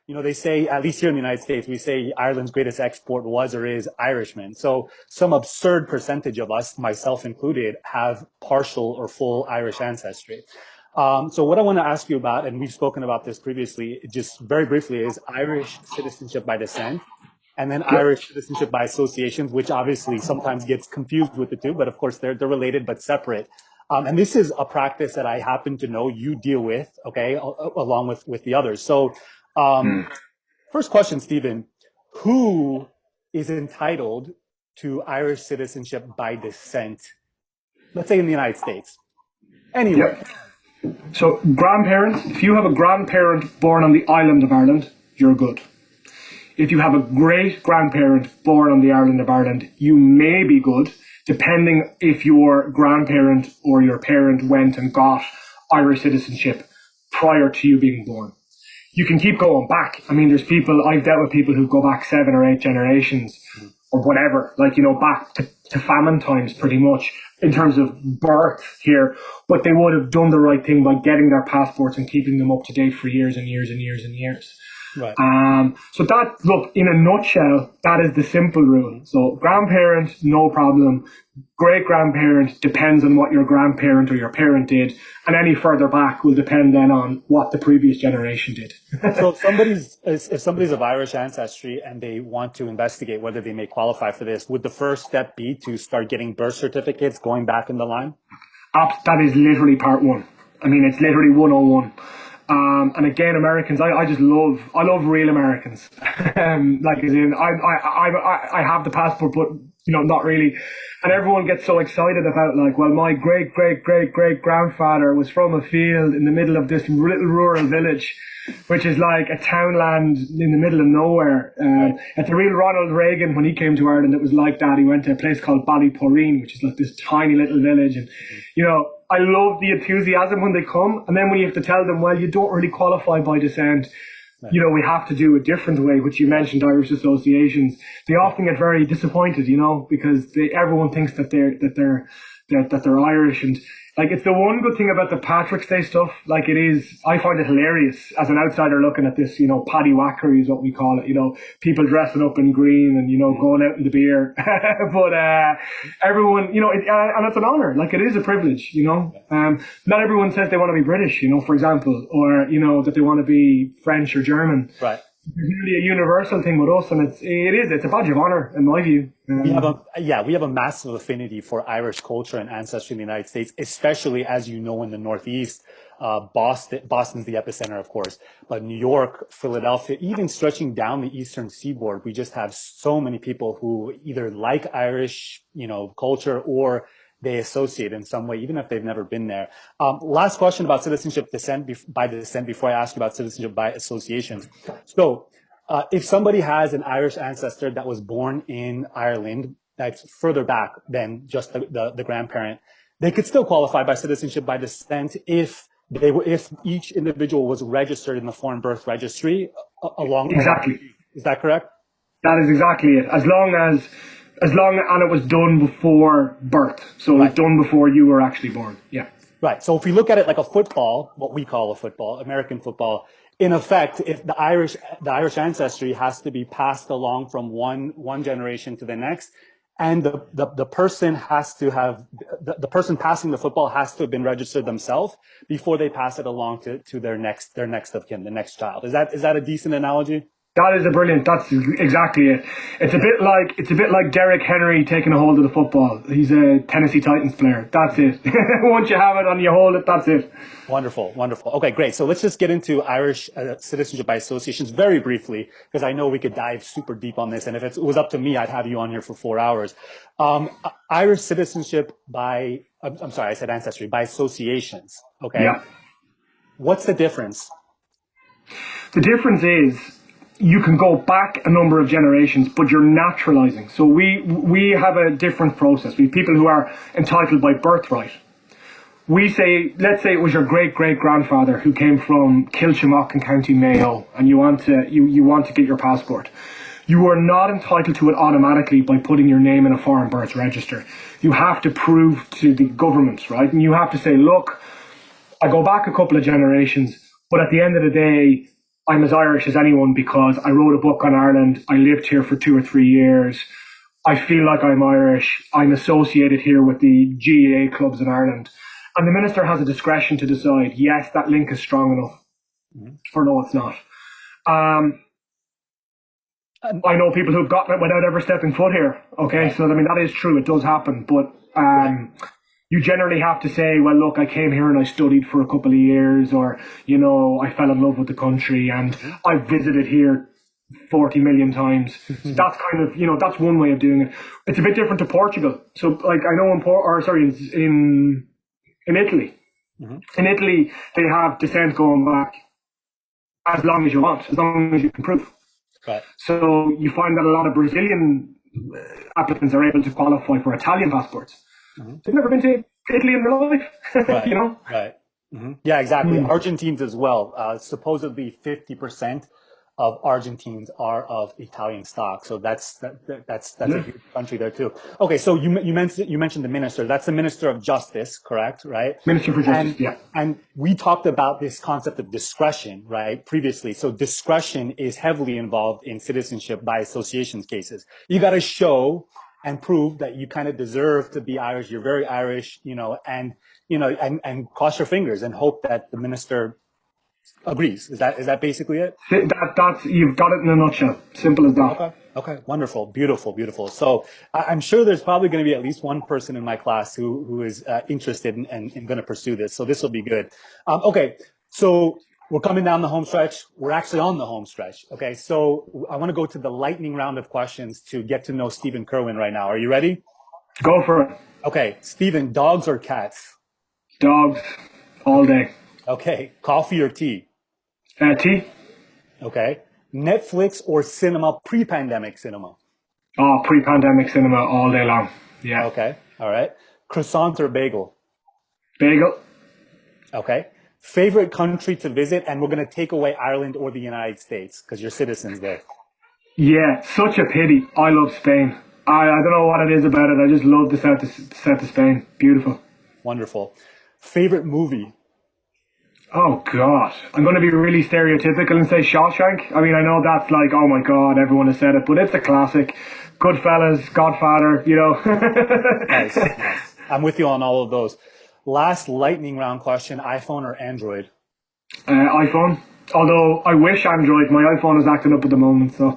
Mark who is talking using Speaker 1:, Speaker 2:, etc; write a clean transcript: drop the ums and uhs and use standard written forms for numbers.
Speaker 1: they say, at least here in the United States, we say Ireland's greatest export was or is Irishmen. So some absurd percentage of us, myself included, have partial or full Irish ancestry. So what I want to ask you about, and we've spoken about this previously, just very briefly, is Irish citizenship by descent and then
Speaker 2: Yep.
Speaker 1: Irish citizenship by associations, which obviously sometimes gets confused with the two, but of course they're related but separate. And this is a practice that I happen to know you deal with, okay, along with the others. So first question, Stephen, who is entitled to Irish citizenship by descent, let's say in the United States? Anywhere.
Speaker 2: Yep. So grandparents, if you have a grandparent born on the island of Ireland, you're good. If you have a great grandparent born on the island of Ireland, you may be good, depending if your grandparent or your parent went and got Irish citizenship prior to you being born. You can keep going back. I mean, there's people, I've dealt with people who go back 7 or 8 generations or whatever, like, back to famine times pretty much in terms of birth here, but they would have done the right thing by getting their passports and keeping them up to date for years and years and years and years.
Speaker 1: Right.
Speaker 2: So that, look, in a nutshell, that is the simple rule. So grandparent, no problem. Great grandparent depends on what your grandparent or your parent did, and any further back will depend then on what the previous generation did.
Speaker 1: So if somebody's of Irish ancestry and they want to investigate whether they may qualify for this, would the first step be to start getting birth certificates going back in the line?
Speaker 2: That is literally part one. I mean, it's literally 101. And again, Americans, I love real Americans. Like, as in, I have the passport, but, not really. And everyone gets so excited about, like, well, my great grandfather was from a field in the middle of this little rural village, which is like a townland in the middle of nowhere. At the real Ronald Reagan, when he came to Ireland, it was like that. He went to a place called Ballyporeen, which is like this tiny little village. And, I love the enthusiasm when they come. And then when you have to tell them, well, you don't really qualify by descent, we have to do a different way, which you mentioned, Irish associations. They often get very disappointed, because everyone thinks that they're Irish. And like, it's the one good thing about the Patrick's Day stuff. Like, it is, I find it hilarious as an outsider looking at this, paddy whackery is what we call it, people dressing up in green and, going out in the beer. But, everyone, and it's an honor. Like, it is a privilege, not everyone says they want to be British, for example, or, that they want to be French or German.
Speaker 1: Right.
Speaker 2: It's really a universal thing with us, and it's a badge of honor in my view.
Speaker 1: We have a massive affinity for Irish culture and ancestry in the United States, especially, as you know, in the Northeast. Boston's the epicenter, of course, but New York, Philadelphia, even stretching down the eastern seaboard, we just have so many people who either like Irish, culture, or they associate in some way, even if they've never been there. Last question about citizenship by descent before I ask you about citizenship by associations. So if somebody has an Irish ancestor that was born in Ireland, that's further back than just the grandparent, they could still qualify by citizenship by descent if each individual was registered in the foreign birth registry
Speaker 2: Exactly.
Speaker 1: Is that correct?
Speaker 2: That is exactly it. As long and it was done before birth. So
Speaker 1: Right.
Speaker 2: It was done before you were actually born. Yeah.
Speaker 1: Right. So if we look at it like a football, what we call a football, American football, in effect, if the Irish ancestry has to be passed along from one generation to the next, and the person has to have the person passing the football has to have been registered themselves before they pass it along to their next of kin, the next child. Is that a decent analogy?
Speaker 2: That is that's exactly it. It's a bit like Derek Henry taking a hold of the football. He's a Tennessee Titans player. That's it. Once you have it and you hold it, that's it.
Speaker 1: Wonderful. Okay, great. So let's just get into Irish citizenship by associations very briefly, because I know we could dive super deep on this. And if it was up to me, I'd have you on here for 4 hours. Irish citizenship I'm sorry, I said ancestry, by associations. Okay.
Speaker 2: Yeah.
Speaker 1: What's the difference?
Speaker 2: The difference is, you can go back a number of generations, but you're naturalizing. So we have a different process. We have people who are entitled by birthright. Let's say it was your great grandfather who came from Kilchimock in County Mayo, and you want to get your passport. You are not entitled to it automatically by putting your name in a foreign birth register. You have to prove to the government, right? And you have to say, look, I go back a couple of generations, but at the end of the day, I'm as Irish as anyone because I wrote a book on Ireland. I lived here for 2 or 3 years. I feel like I'm Irish. I'm associated here with the GAA clubs in Ireland. And the minister has a discretion to decide, yes, that link is strong enough, or no, it's not. I know people who've gotten it without ever stepping foot here. Okay, so I mean, that is true. It does happen. But you generally have to say, well, look, I came here and I studied for a couple of years, or, I fell in love with the country and I've visited here 40 million times. So that's kind of, that's one way of doing it. It's a bit different to Portugal. So, like, I know in Italy. In Italy, they have descent going back as long as you want, as long as you can prove.
Speaker 1: Right.
Speaker 2: So you find that a lot of Brazilian applicants are able to qualify for Italian passports. They've never been to Italy in their life,
Speaker 1: Right. Right. Yeah, exactly. Argentines as well. Supposedly 50% of Argentines are of Italian stock. So that's a huge country there too. Okay, so you mentioned the minister. That's the Minister of Justice, correct? Right?
Speaker 2: Minister for Justice, yeah.
Speaker 1: And we talked about this concept of discretion, right, previously. So discretion is heavily involved in citizenship by association cases. You got to show and prove that you kind of deserve to be Irish. You're very Irish, and cross your fingers and hope that the minister agrees. Is that basically it?
Speaker 2: That's you've got it in a nutshell. Simple as that.
Speaker 1: Okay. Wonderful. Beautiful. So I'm sure there's probably going to be at least one person in my class who is interested and going to pursue this. So this will be good. Okay. So we're coming down the home stretch. We're actually on the home stretch. Okay. So I want to go to the lightning round of questions to get to know Stephen Kerwin right now. Are you ready?
Speaker 2: Go for it.
Speaker 1: Okay. Stephen, dogs or cats?
Speaker 2: Dogs all day.
Speaker 1: Okay. Coffee or tea?
Speaker 2: Tea.
Speaker 1: Okay. Netflix or cinema, pre-pandemic cinema?
Speaker 2: Oh, pre-pandemic cinema all day long. Yeah.
Speaker 1: Okay. All right. Croissant or bagel?
Speaker 2: Bagel.
Speaker 1: Okay. Favorite country to visit, and we're going to take away Ireland or the United States because you're citizens there.
Speaker 2: Yeah, such a pity. I love Spain. I don't know what it is about it. I just love the south of Spain. Beautiful.
Speaker 1: Wonderful. Favorite movie?
Speaker 2: Oh, God. I'm going to be really stereotypical and say Shawshank. I mean, I know that's like, oh my God, everyone has said it, but it's a classic. Goodfellas, Godfather,
Speaker 1: Nice. I'm with you on all of those. Last lightning round question, iPhone or Android?
Speaker 2: iPhone. Although I wish Android. My iPhone is acting up at the moment, so.